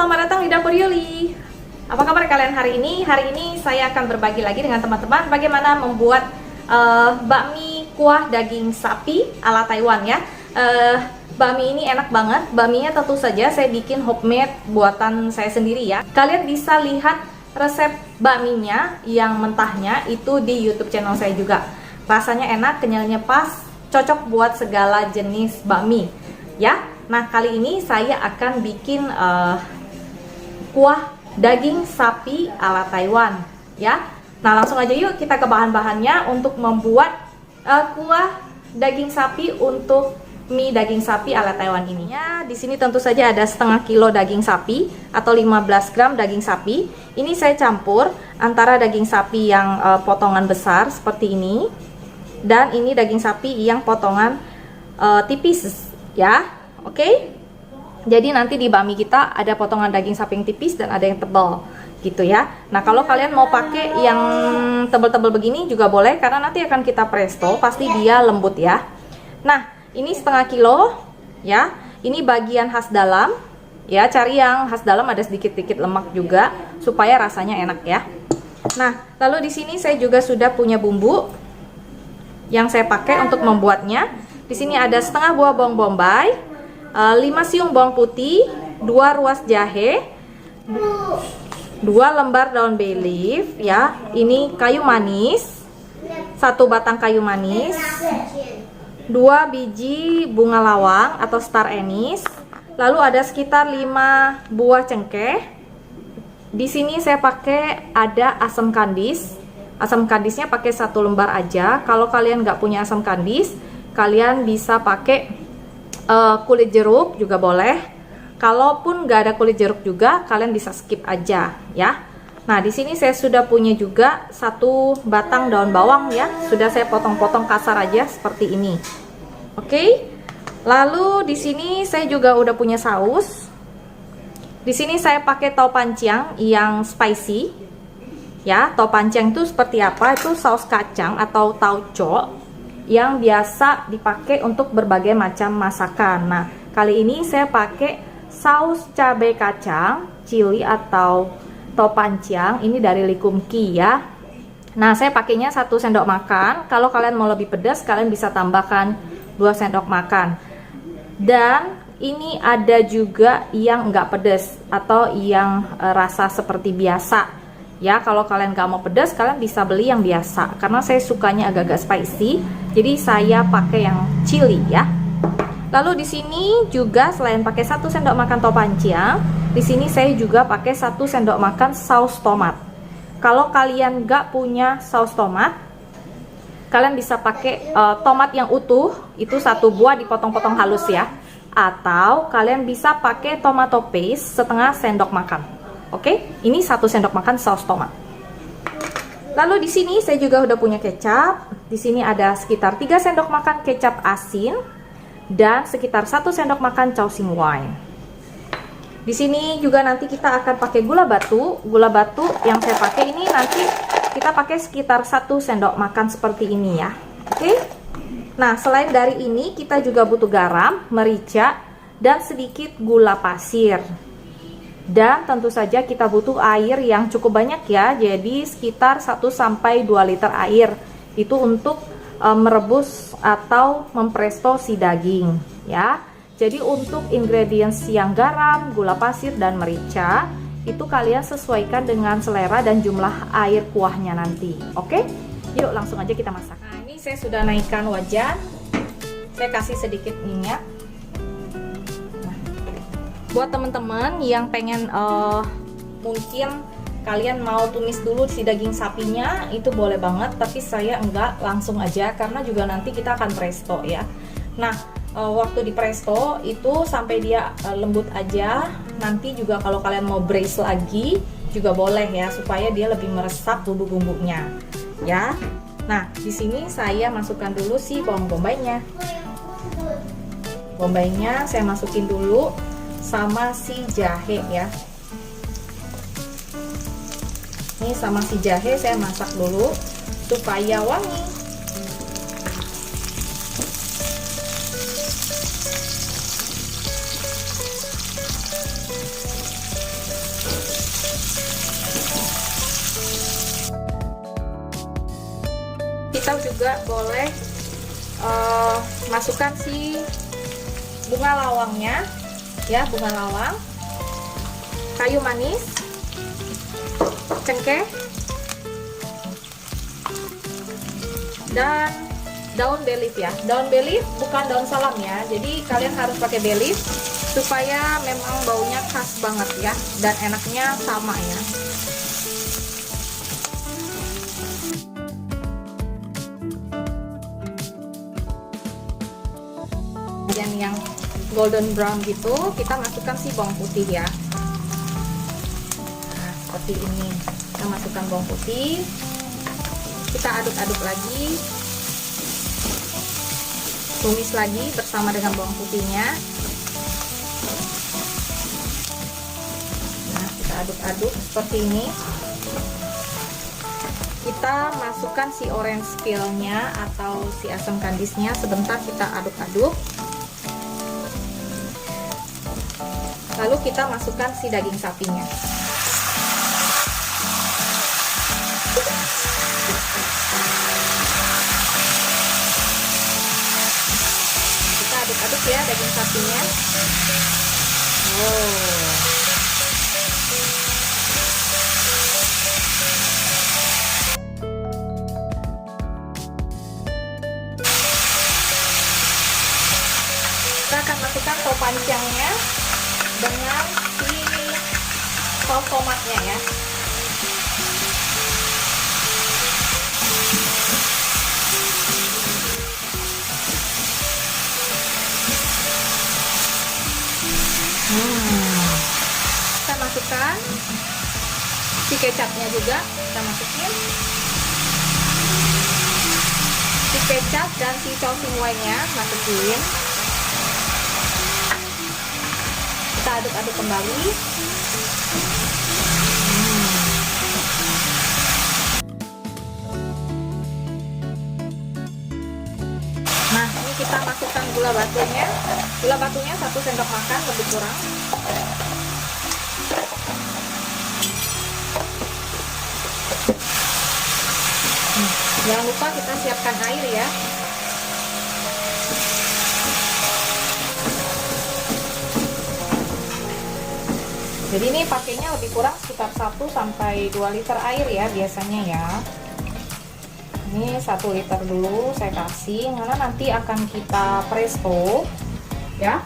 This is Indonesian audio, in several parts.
selamat datang di Dapur Yuli. Apa kabar kalian hari ini? Hari ini saya akan berbagi lagi dengan teman-teman bagaimana membuat bakmi kuah daging sapi ala Taiwan ya. Bakmi ini enak banget. Bakminya tentu saja saya bikin homemade buatan saya sendiri ya. Kalian bisa lihat resep bakminya yang mentahnya itu di YouTube channel saya juga. Rasanya enak, kenyalnya pas, cocok buat segala jenis bakmi ya. Nah, kali ini saya akan bikin kuah daging sapi ala Taiwan ya. Nah, langsung aja yuk kita ke bahan-bahannya untuk membuat kuah daging sapi untuk mie daging sapi ala Taiwan ini. Ya, di sini tentu saja ada setengah kilo daging sapi atau 15 gram daging sapi. Ini saya campur antara daging sapi yang potongan besar seperti ini dan ini daging sapi yang potongan tipis ya. Oke, jadi nanti di bakmi kita ada potongan daging sapi yang tipis dan ada yang tebal gitu ya. Nah, kalau kalian mau pakai yang tebal-tebal begini juga boleh karena nanti akan kita presto, pasti dia lembut ya. Nah, ini setengah kilo ya. Ini bagian khas dalam ya, cari yang khas dalam ada sedikit-sedikit lemak juga supaya rasanya enak ya. Nah, lalu di sini saya juga sudah punya bumbu yang saya pakai untuk membuatnya. Di sini ada setengah buah bawang bombay, 5 siung bawang putih, 2 ruas jahe, 2 lembar daun bay leaf ya. Ini kayu manis, 1 batang kayu manis, 2 biji bunga lawang atau star anise. Lalu ada sekitar 5 buah cengkeh. Di sini saya pakai ada asam kandis. Asam kandisnya pakai 1 lembar aja. Kalau kalian nggak punya asam kandis, kalian bisa pakai kulit jeruk juga boleh. Kalaupun nggak ada kulit jeruk juga, kalian bisa skip aja ya. Nah, di sini saya sudah punya juga 1 batang daun bawang ya. Sudah saya potong-potong kasar aja seperti ini. Oke. Lalu di sini saya juga udah punya saus. Di sini saya pakai tau pancang yang spicy. Ya, tau pancang itu seperti apa? Itu saus kacang atau tauco yang biasa dipakai untuk berbagai macam masakan. Nah, kali ini saya pakai saus cabai kacang, chili atau tau pancang. Ini dari Likum Ki ya. Nah, saya pakainya 1 sendok makan. Kalau kalian mau lebih pedas, kalian bisa tambahkan 2 sendok makan. Dan ini ada juga yang enggak pedas atau yang rasa seperti biasa. Ya, kalau kalian gak mau pedas, kalian bisa beli yang biasa. Karena saya sukanya agak-agak spicy, jadi saya pakai yang chili ya. Lalu di sini juga selain pakai 1 sendok makan tau pancang, di sini saya juga pakai 1 sendok makan saus tomat. Kalau kalian gak punya saus tomat, kalian bisa pakai tomat yang utuh, itu 1 buah dipotong-potong halus ya. Atau kalian bisa pakai tomato paste setengah sendok makan. Oke, ini 1 sendok makan saus tomat. Lalu di sini saya juga udah punya kecap. Di sini ada sekitar 3 sendok makan kecap asin dan sekitar 1 sendok makan causing wine. Di sini juga nanti kita akan pakai gula batu. Gula batu yang saya pakai ini nanti kita pakai sekitar 1 sendok makan seperti ini ya. Oke. Nah, selain dari ini kita juga butuh garam, merica, dan sedikit gula pasir. Dan tentu saja kita butuh air yang cukup banyak ya. Jadi sekitar 1-2 liter air. Itu untuk merebus atau mempresto si daging ya. Jadi untuk ingredients yang garam, gula pasir, dan merica itu kalian sesuaikan dengan selera dan jumlah air kuahnya nanti. Oke? Yuk langsung aja kita masak. Nah, ini saya sudah naikkan wajan. Saya kasih sedikit minyak. Buat teman-teman yang pengen mungkin kalian mau tumis dulu si daging sapinya, itu boleh banget, tapi saya enggak, langsung aja karena juga nanti kita akan presto ya. Nah, waktu di presto itu sampai dia lembut aja. Nanti juga kalau kalian mau braise lagi juga boleh ya, supaya dia lebih meresap bumbu-bumbunya ya. Nah, di sini saya masukkan dulu si bawang bombaynya. Bombaynya saya masukin dulu sama si jahe ya. Ini sama si jahe saya masak dulu supaya wangi. kita juga boleh masukkan si bunga lawangnya ya, bunga lawang, kayu manis, cengkeh, dan daun bay leaf ya. Daun bay leaf bukan daun salam ya, jadi kalian harus pakai bay leaf supaya memang baunya khas banget ya, dan enaknya sama ya. Dan yang golden brown gitu, kita masukkan si bawang putih ya. Nah, seperti ini. Kita masukkan bawang putih. Kita aduk-aduk lagi. Tumis lagi bersama dengan bawang putihnya. Nah, kita aduk-aduk seperti ini. Kita masukkan si orange peel-nya atau si asam kandisnya, sebentar kita aduk-aduk. Lalu kita masukkan si daging sapinya. Kita aduk-aduk ya daging sapinya. Kita akan masukkan saus pancangnya dengan si saus tomatnya ya. Kita masukkan si kecapnya juga, kita masukin si kecap dan si saus singwainya, masukin. Kita aduk-aduk kembali. Nah, ini kita masukkan gula batunya. Gula batunya 1 sendok makan lebih kurang. Jangan lupa kita siapkan air ya. Jadi ini pakainya lebih kurang sekitar 1-2 liter air ya biasanya ya. Ini 1 liter dulu saya kasih, karena nanti akan kita presto ya.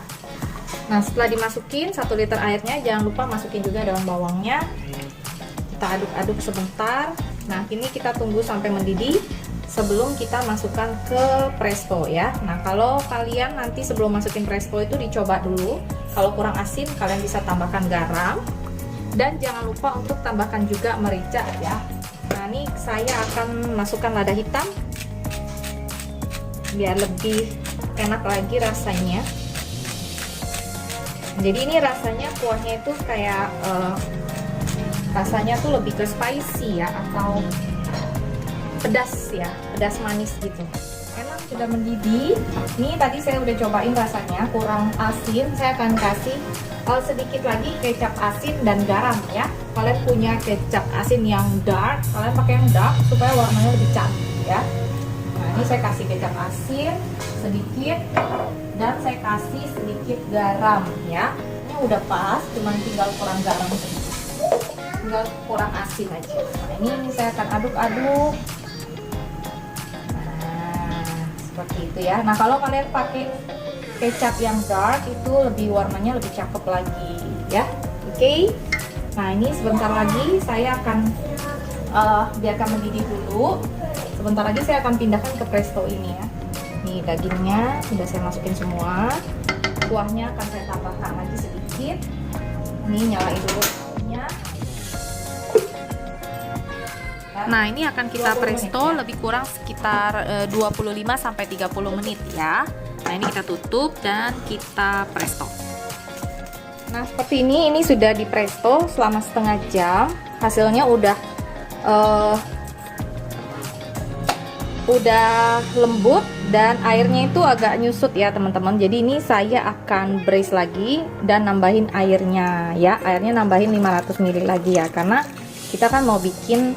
Nah, setelah dimasukin 1 liter airnya, jangan lupa masukin juga daun bawangnya. Kita aduk-aduk sebentar. Nah, ini kita tunggu sampai mendidih sebelum kita masukkan ke presto ya. Nah, kalau kalian nanti sebelum masukin presto itu dicoba dulu. Kalau kurang asin, kalian bisa tambahkan garam. Dan jangan lupa untuk tambahkan juga merica ya. Nah, ini saya akan masukkan lada hitam biar lebih enak lagi rasanya. Jadi ini rasanya kuahnya itu kayak rasanya tuh lebih ke spicy ya, atau pedas ya, pedas manis gitu. Enak, sudah mendidih. Ini tadi saya udah cobain rasanya kurang asin. Saya akan kasih sedikit lagi kecap asin dan garam ya. Kalian punya kecap asin yang dark, kalian pakai yang dark supaya warnanya lebih cantik ya. Nah, ini saya kasih kecap asin sedikit dan saya kasih sedikit garam ya. Ini udah pas, cuman tinggal kurang garam sedikit, tinggal kurang asin aja. Nah, ini saya akan aduk-aduk. Seperti itu ya. Nah, kalau kalian pakai kecap yang dark itu lebih warnanya lebih cakep lagi ya. Oke. Nah, ini sebentar lagi saya akan biarkan mendidih dulu. Sebentar lagi saya akan pindahkan ke presto ini ya. Nih dagingnya sudah saya masukin semua. Kuahnya akan saya tambahkan lagi sedikit. Ini nyalain dulu apinya. Nah, ini akan kita presto ya, lebih kurang sekitar 25-30 menit ya. Nah, ini kita tutup dan kita presto. Nah, seperti ini sudah di presto selama setengah jam. Hasilnya udah lembut dan airnya itu agak nyusut ya teman-teman. Jadi ini saya akan braise lagi dan nambahin airnya ya. Airnya nambahin 500 ml lagi ya, karena kita kan mau bikin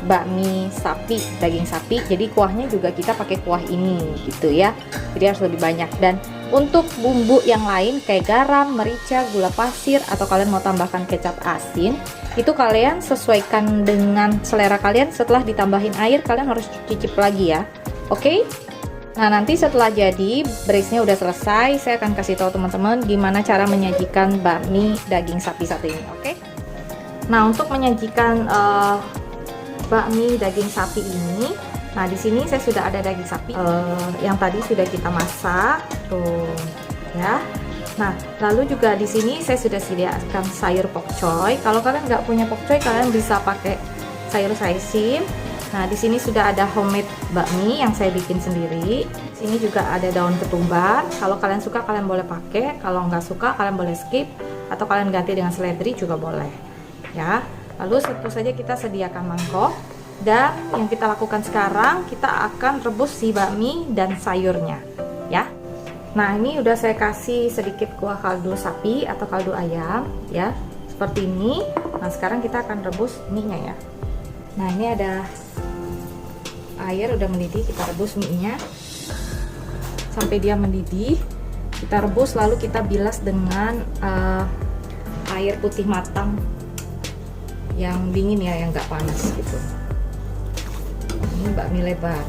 bakmi sapi, daging sapi. Jadi kuahnya juga kita pakai kuah ini gitu ya. Jadi harus lebih banyak. Dan untuk bumbu yang lain kayak garam, merica, gula pasir, atau kalian mau tambahkan kecap asin, itu kalian sesuaikan dengan selera kalian. Setelah ditambahin air, kalian harus cicip lagi ya. Oke? Nah, nanti setelah jadi, braisnya udah selesai, saya akan kasih tahu teman-teman gimana cara menyajikan bakmi daging sapi satu ini, oke? Nah, untuk menyajikan bakmi daging sapi ini, nah di sini saya sudah ada daging sapi yang tadi sudah kita masak, tuh ya. Nah, lalu juga di sini saya sudah sediakan sayur pokcoy. Kalau kalian nggak punya pokcoy, kalian bisa pakai sayur saisin. Nah, di sini sudah ada homemade bakmi yang saya bikin sendiri. Sini juga ada daun ketumbar. Kalau kalian suka kalian boleh pakai, kalau nggak suka kalian boleh skip atau kalian ganti dengan seledri juga boleh. Ya. Lalu tentu saja kita sediakan mangkok dan yang kita lakukan sekarang kita akan rebus si bakmi dan sayurnya, ya. Nah, ini udah saya kasih sedikit kuah kaldu sapi atau kaldu ayam, ya. Seperti ini. Nah, sekarang kita akan rebus mie-nya ya. Nah, ini ada air udah mendidih, kita rebus mie-nya sampai dia mendidih. Kita rebus lalu kita bilas dengan air putih matang yang dingin ya, yang nggak panas gitu. Ini bakmi lebar.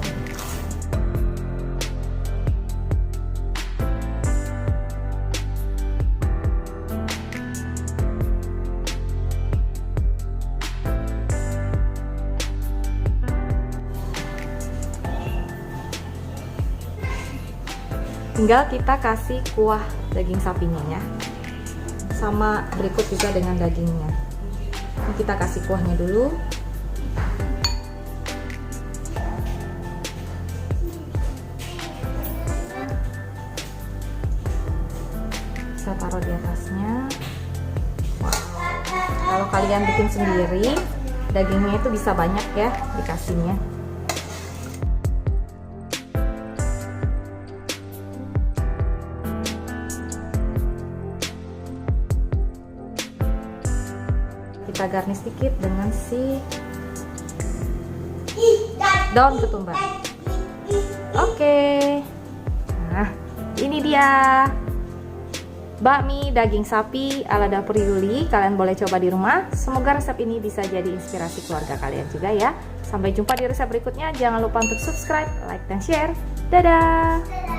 Tinggal kita kasih kuah daging sapinya ya, sama berikut juga dengan dagingnya. Ini kita kasih kuahnya dulu. Saya taruh di atasnya. Wow. Kalau kalian bikin sendiri, dagingnya itu bisa banyak ya dikasihnya. Kita garnish sedikit dengan si daun ketumbar. Oke. Nah, ini dia bakmi daging sapi ala dapur Yuli. Kalian boleh coba di rumah. Semoga resep ini bisa jadi inspirasi keluarga kalian juga ya. Sampai jumpa di resep berikutnya. Jangan lupa untuk subscribe, like, dan share. Dadah.